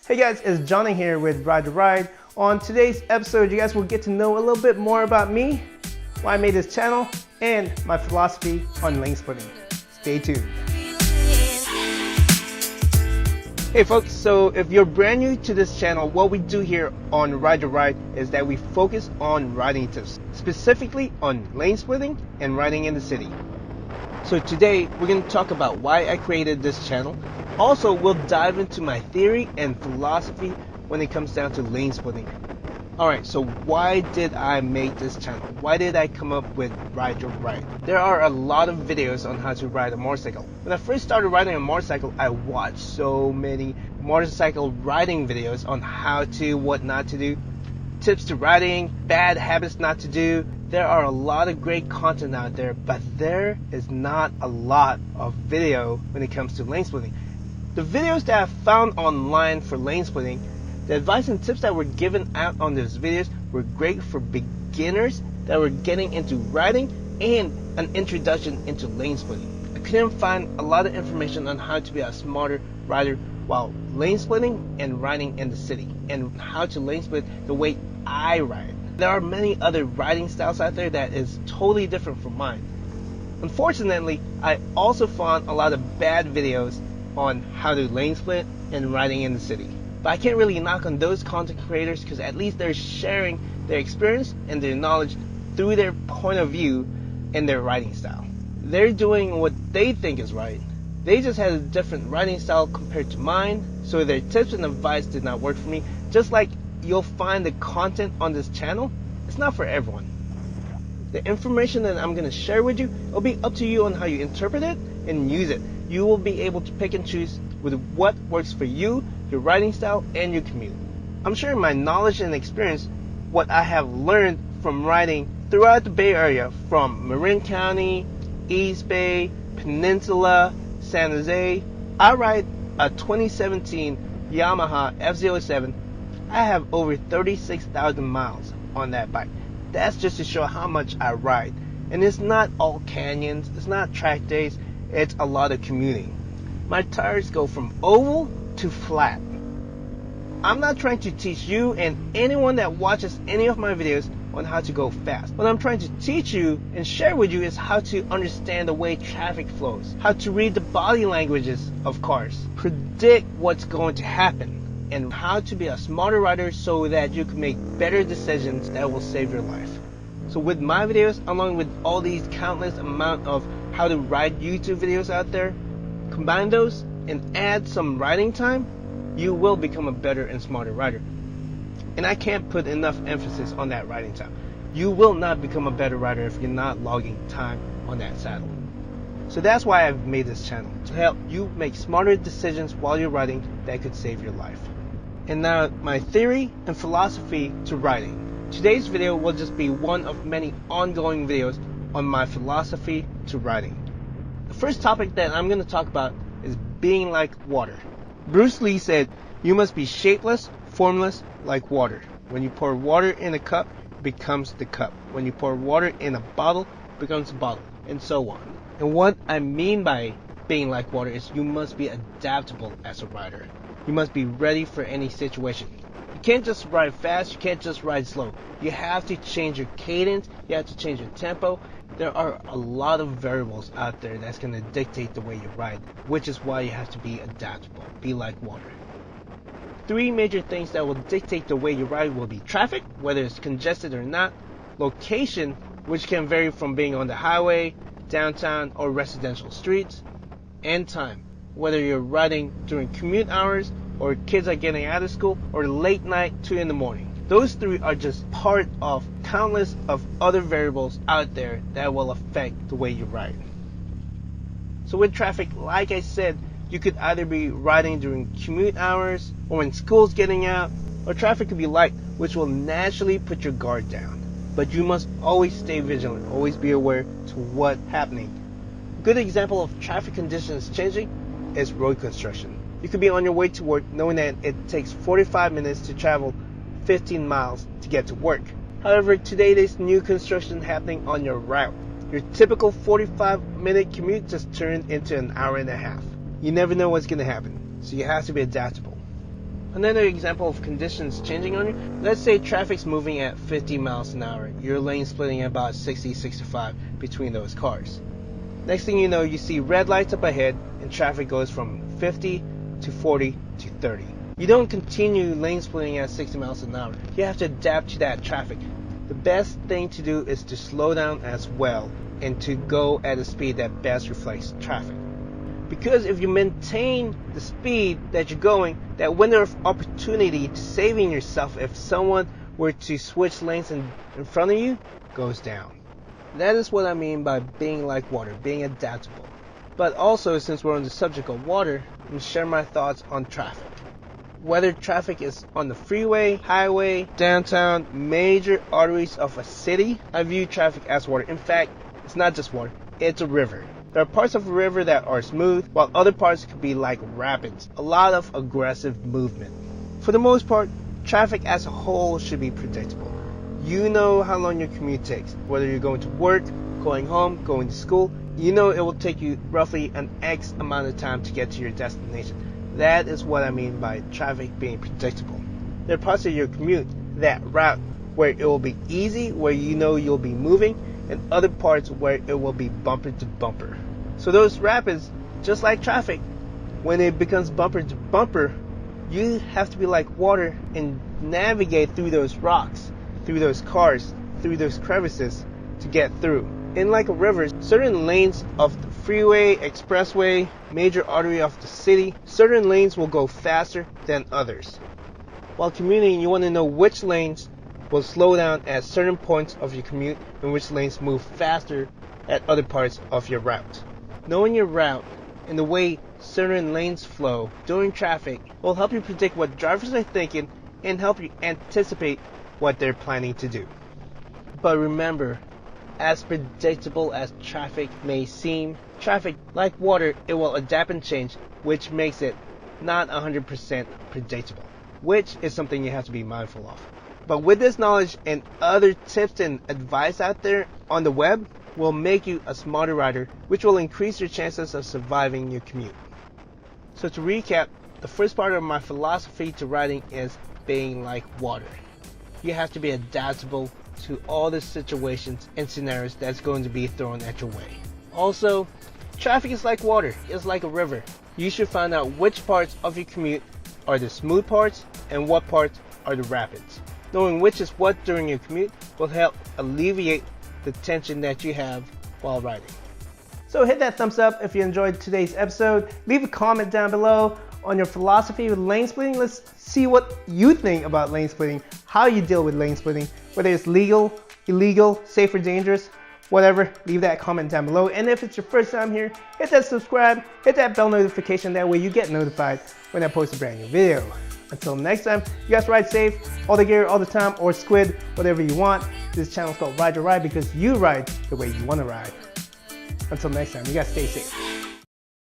Hey guys, it's Johnny here with Ride to Ride. On today's episode, you guys will get to know a little bit more about me, why I made this channel, and my philosophy on lane splitting. Stay tuned. Hey folks, so if you're brand new to this channel, what we do here on Ride to Ride is that we focus on riding tips, specifically on lane splitting and riding in the city. So today, we're going to talk about why I created this channel. Also, we'll dive into my theory and philosophy when it comes down to lane splitting. Alright, so why did I make this channel? Why did I come up with Ride to Ride? There are a lot of videos on how to ride a motorcycle. When I first started riding a motorcycle, I watched so many motorcycle riding videos on how to, what not to do, tips to riding, bad habits not to do. There are a lot of great content out there, but there is not a lot of video when it comes to lane splitting. The videos that I found online for lane splitting, the advice and tips that were given out on those videos were great for beginners that were getting into riding and an introduction into lane splitting. I couldn't find a lot of information on how to be a smarter rider while lane splitting and riding in the city, and how to lane split the way I ride. There are many other riding styles out there that is totally different from mine. Unfortunately, I also found a lot of bad videos on how to lane split and riding in the city. But I can't really knock on those content creators because at least they're sharing their experience and their knowledge through their point of view and their riding style. They're doing what they think is right. They just had a different riding style compared to mine, so their tips and advice did not work for me. Just like you'll find the content on this channel, it's not for everyone. The information that I'm going to share with you, it'll be up to you on how you interpret it and use it. You will be able to pick and choose with what works for you, your riding style, and your commute. I'm sharing my knowledge and experience, what I have learned from riding throughout the Bay Area, from Marin County, East Bay, Peninsula, San Jose. I ride a 2017 Yamaha F07. I have over 36,000 miles on that bike. That's just to show how much I ride. And it's not all canyons, it's not track days, it's a lot of commuting. My tires go from oval to flat. I'm not trying to teach you and anyone that watches any of my videos on how to go fast. What I'm trying to teach you and share with you is how to understand the way traffic flows, how to read the body languages of cars, predict what's going to happen, and how to be a smarter rider so that you can make better decisions that will save your life. So with my videos, along with all these countless amount of how to ride YouTube videos out there, combine those and add some riding time, you will become a better and smarter rider. And I can't put enough emphasis on that riding time. You will not become a better rider if you're not logging time on that saddle. So that's why I've made this channel, to help you make smarter decisions while you're riding that could save your life. And now my theory and philosophy to riding. Today's video will just be one of many ongoing videos on my philosophy to riding. The first topic that I'm going to talk about is being like water. Bruce Lee said, "You must be shapeless, formless, like water. When you pour water in a cup, it becomes the cup. When you pour water in a bottle, it becomes a bottle," and so on. And what I mean by being like water is you must be adaptable as a rider. You must be ready for any situation. You can't just ride fast, you can't just ride slow. You have to change your cadence, you have to change your tempo. There are a lot of variables out there that's going to dictate the way you ride, which is why you have to be adaptable, be like water. Three major things that will dictate the way you ride will be traffic, whether it's congested or not, location, which can vary from being on the highway, downtown, or residential streets, and time, whether you're riding during commute hours, or kids are getting out of school, or late night, 2 in the morning. Those three are just part of countless of other variables out there that will affect the way you ride. So with traffic, like I said, you could either be riding during commute hours, or when school's getting out, or traffic could be light, which will naturally put your guard down. But you must always stay vigilant, always be aware to what's happening. A good example of traffic conditions changing is road construction. You could be on your way to work knowing that it takes 45 minutes to travel 15 miles to get to work. However, today there's new construction happening on your route. Your typical 45-minute commute just turned into an hour and a half. You never know what's going to happen, so you have to be adaptable. Another example of conditions changing on you, let's say traffic's moving at 50 miles an hour. Your lane splitting at about 60-65 between those cars. Next thing you know, you see red lights up ahead and traffic goes from 50 to 40 to 30. You don't continue lane splitting at 60 miles an hour. You have to adapt to that traffic. The best thing to do is to slow down as well and to go at a speed that best reflects traffic. Because if you maintain the speed that you're going, that window of opportunity to saving yourself if someone were to switch lanes in front of you goes down. That is what I mean by being like water, being adaptable. But also, since we're on the subject of water, let me share my thoughts on traffic. Whether traffic is on the freeway, highway, downtown, major arteries of a city, I view traffic as water. In fact, it's not just water, it's a river. There are parts of a river that are smooth, while other parts could be like rapids, a lot of aggressive movement. For the most part, traffic as a whole should be predictable. You know how long your commute takes, whether you're going to work, going home, going to school, you know it will take you roughly an X amount of time to get to your destination. That is what I mean by traffic being predictable. There are parts of your commute, that route, where it will be easy, where you know you'll be moving, and other parts where it will be bumper to bumper. So those rapids, just like traffic, when it becomes bumper to bumper, you have to be like water and navigate through those rocks, through those cars, through those crevices to get through. And like a river, certain lanes of the freeway, expressway, major artery of the city, certain lanes will go faster than others. While commuting, you want to know which lanes will slow down at certain points of your commute and which lanes move faster at other parts of your route. Knowing your route and the way certain lanes flow during traffic will help you predict what drivers are thinking and help you anticipate what they're planning to do. But remember, as predictable as traffic may seem, traffic, like water, it will adapt and change, which makes it not 100% predictable, which is something you have to be mindful of. But with this knowledge and other tips and advice out there on the web will make you a smarter rider, which will increase your chances of surviving your commute. So to recap, the first part of my philosophy to riding is being like water. You have to be adaptable to all the situations and scenarios that's going to be thrown at your way. Also, traffic is like water, it's like a river. You should find out which parts of your commute are the smooth parts and what parts are the rapids. Knowing which is what during your commute will help alleviate the tension that you have while riding. So hit that thumbs up if you enjoyed today's episode. Leave a comment down below on your philosophy with lane splitting. Let's see what you think about lane splitting, how you deal with lane splitting, whether it's legal, illegal, safe or dangerous, whatever. Leave that comment down below. And if it's your first time here, hit that subscribe, hit that bell notification. That way you get notified when I post a brand new video. Until next time, you guys ride safe, all the gear, all the time, or squid, whatever you want. This channel is called Ride Your Ride because you ride the way you want to ride. Until next time, you guys stay safe.